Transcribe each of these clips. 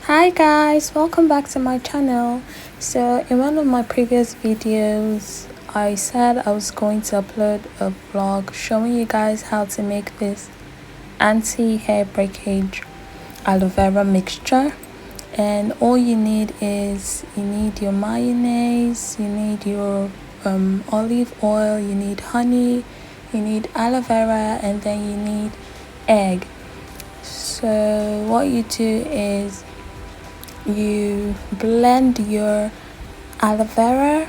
Hi guys, welcome back to my channel. So in one of my previous videos I said I was going to upload a vlog showing you guys how to make this anti-hair breakage aloe vera mixture. And all you need is your mayonnaise, you need your olive oil, you need honey, you need aloe vera, and then you need egg. So what you do is you blend your aloe vera,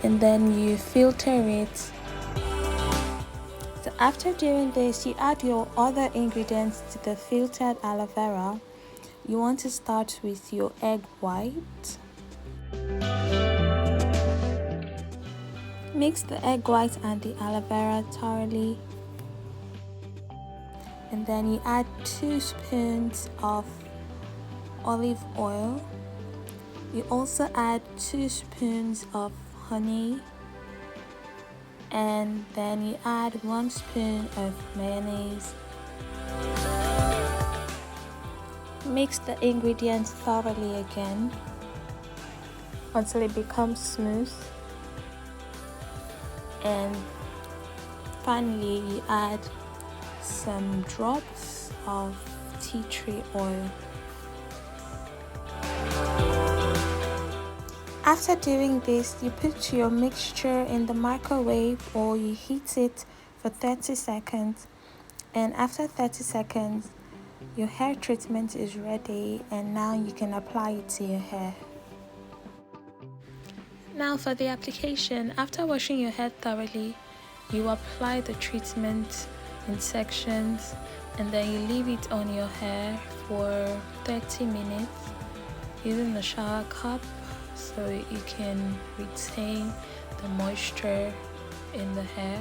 and then you filter it. So after doing this, you add your other ingredients to the filtered aloe vera. You want to start with your egg white. Mix the egg white and the aloe vera thoroughly, and then you add 2 spoons of olive oil. You also add 2 spoons of honey, and then you add 1 spoon of mayonnaise. Mix the ingredients thoroughly again until it becomes smooth, and finally you add some drops of tea tree oil. After doing this, you put your mixture in the microwave or you heat it for 30 seconds, and after 30 seconds your hair treatment is ready, and now you can apply it to your hair. Now for the application, after washing your hair thoroughly, you apply the treatment in sections, and then you leave it on your hair for 30 minutes using a shower cap so you can retain the moisture in the hair.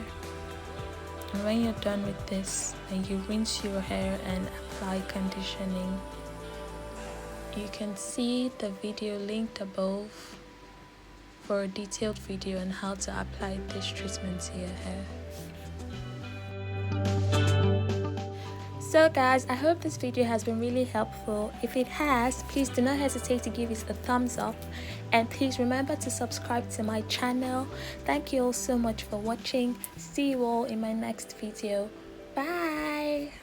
And when you're done with this, then you rinse your hair and apply conditioning. You can see the video linked above for a detailed video on how to apply this treatment to your hair. So guys, I hope this video has been really helpful. If it has, please do not hesitate to give it a thumbs up, and please remember to subscribe to my channel. Thank you all so much for watching. See you all in my next video. Bye.